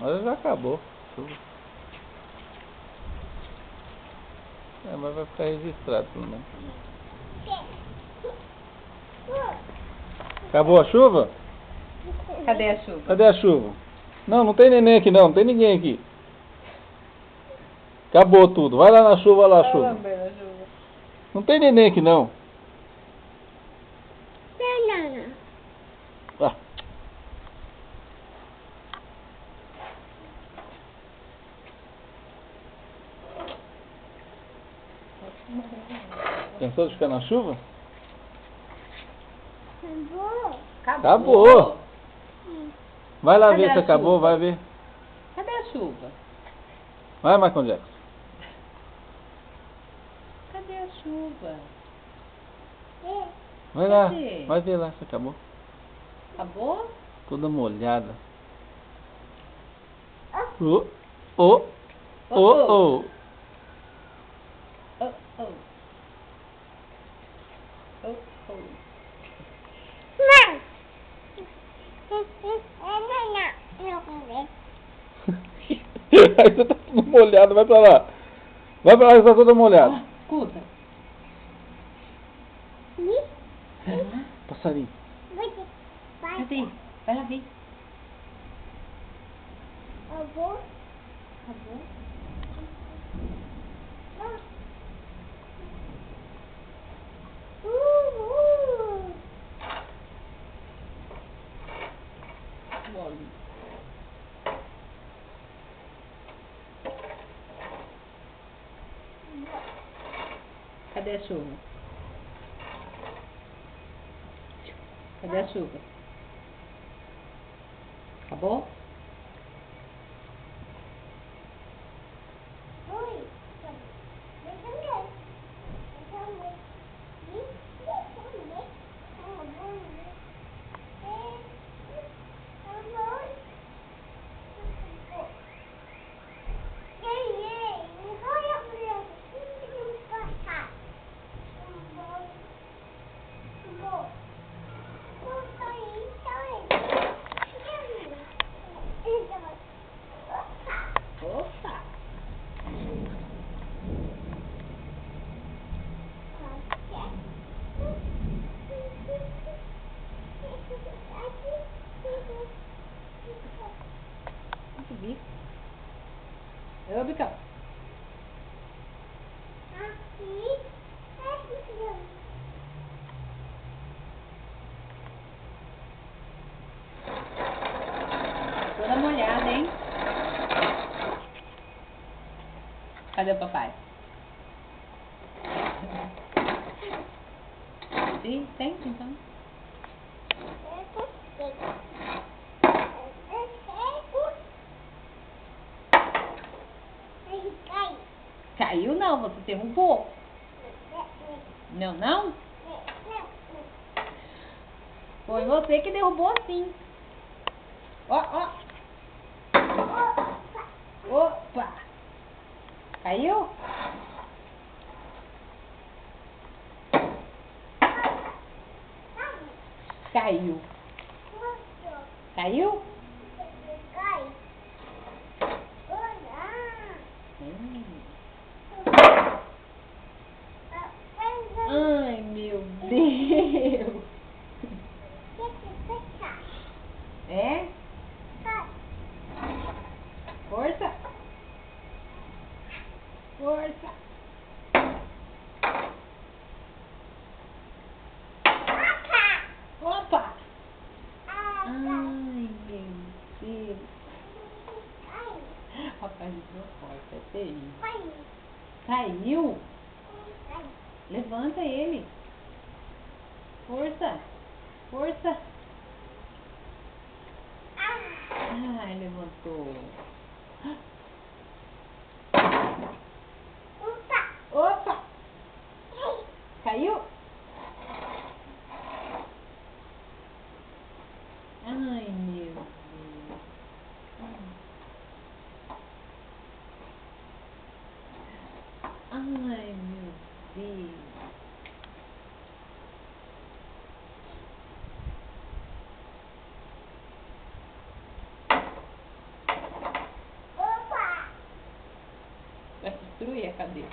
Mas já acabou. É, mas vai ficar registrado pelo menos. Acabou a chuva? Cadê a chuva? Cadê a chuva? Não, não tem neném aqui não, não tem ninguém aqui. Acabou tudo. Vai lá na chuva, vai lá na chuva. Não tem neném aqui não. Ah. Pensou de ficar na chuva? Acabou. Vai lá Cadê ver se a acabou, chuva? vai ver. Cadê a chuva? Vai, Michael Jackson. Cadê a chuva? Vai lá, Cadê? vai ver lá se acabou. Acabou? Toda molhada. Oh, oh, oh, oh. Oh, oh. Oh, oh. Aí você tá tudo molhado, vai pra lá. Vai pra lá, você tá toda molhada. Ah, escuta. Passarinho. Cadê? Vai lá ver. Acabou? Olha. Cadê a chuva? Cadê a chuva? Acabou? Opa! Que bico? Ô, Bicão. Toda molhada, hein? Cadê o papai? Sim, sente então. Caiu não, você derrubou. Não, não? Foi você que derrubou sim. Ó, ó. Opa! Caiu? Caiu. Caiu? Ai, meu Deus. É? Força. Força. Opa. Ai, meu Deus. Rapaz, não forte, é terrível. Caiu? Levanta ele. Força. Força. Ai, levantou. Opa. Caiu? Ai, meu Deus. Ai, meu Deus. você, cadê?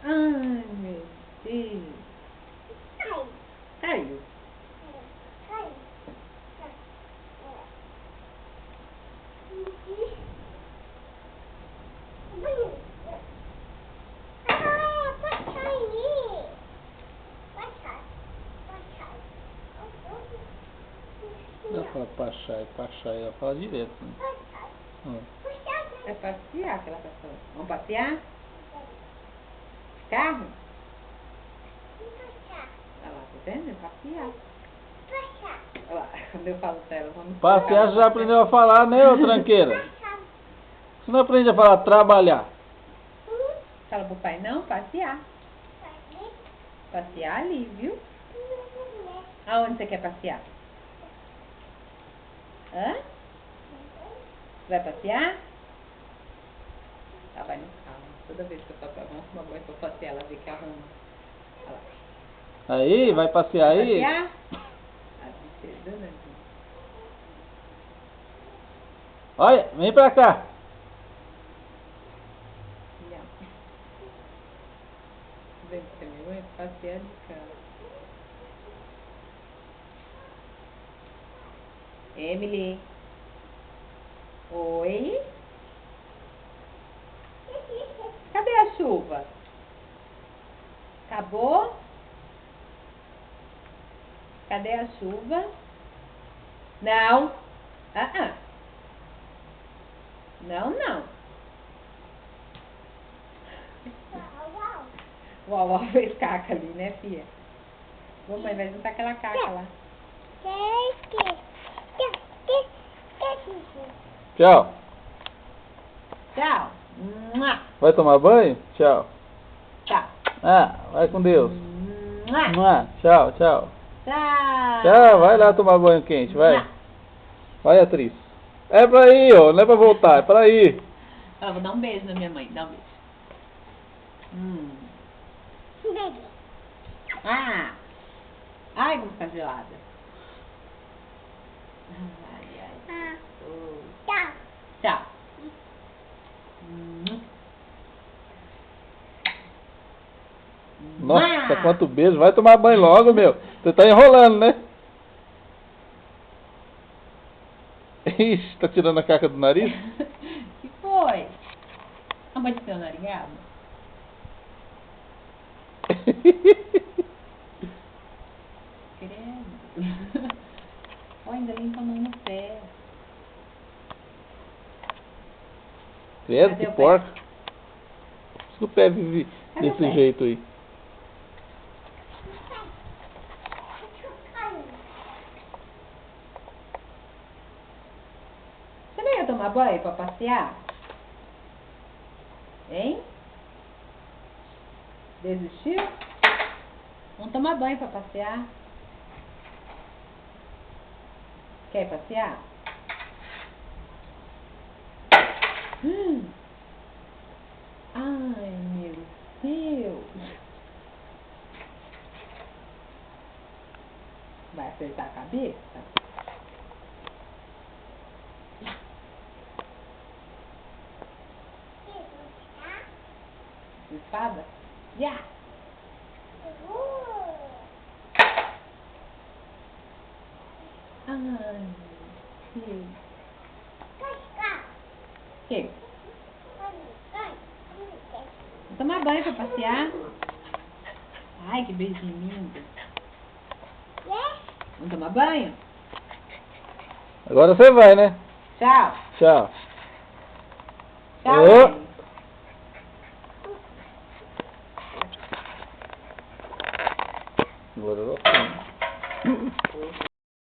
Ai, meu Deus. Caiu. Não fala Pachai, ela fala direto. Né? É passear que ela tá falando. Vamos passear? Carro? Olha lá, tá vendo? É passear. Olha lá, quando eu falo pra ela, vamos Passear você já aprendeu a falar, né, ô tranqueira? Você não aprende a falar trabalhar. Fala pro pai, não, passear. Passear ali, viu? Aonde você quer passear? Hã? Vai passear? Ela vai no carro. Toda vez que eu falo pra ela, vamos tomar banho pra passear, ela vê que arruma. Olha lá. Aí, vai passear Vai aí? passear? Ah, você, né? Olha, vem pra cá. Não. Vem pra mim, vai passear de carro. Emily. Oi? Cadê a chuva? Acabou? Cadê a chuva? Não. Não, não. O Uau fez caca ali, né, filha? Mamãe vai juntar aquela caca lá. Tchau. Tchau. Mua. Vai tomar banho? Tchau. Tchau. Ah, vai com Deus. Mua. Tchau, tchau. Tchau. Tchau, vai lá tomar banho quente, vai. Vai, atriz. É pra ir, ó, não é pra voltar, é pra ir. Eu vou dar um beijo na minha mãe, dá um beijo. Ah! Ai, como ficar gelada. Ai, ai. Oh. Tchau. Nossa, quanto beijo. Vai tomar banho logo, meu. Você tá enrolando, né? Ixi, tá tirando a caca do nariz? Que foi? A mãe de seu narigado? Credo. Ó, ainda limpa a mão no pé. Credo, Cadê que o pé? porca. Por isso que o pé vive Cadê o desse pé? jeito aí. Você não ia tomar banho pra passear? Hein? Desistiu? Vamos tomar banho pra passear? Quer ir passear? Ai, meu Deus. Vai apertar a cabeça? Espada? Já! Ai, meu Deus. Que? Vou tomar banho pra passear. Ai, que beijinho lindo. Vamos tomar banho? Agora você vai, né? Tchau. Tchau. Tchau, Ô. Eli. Agora eu vou.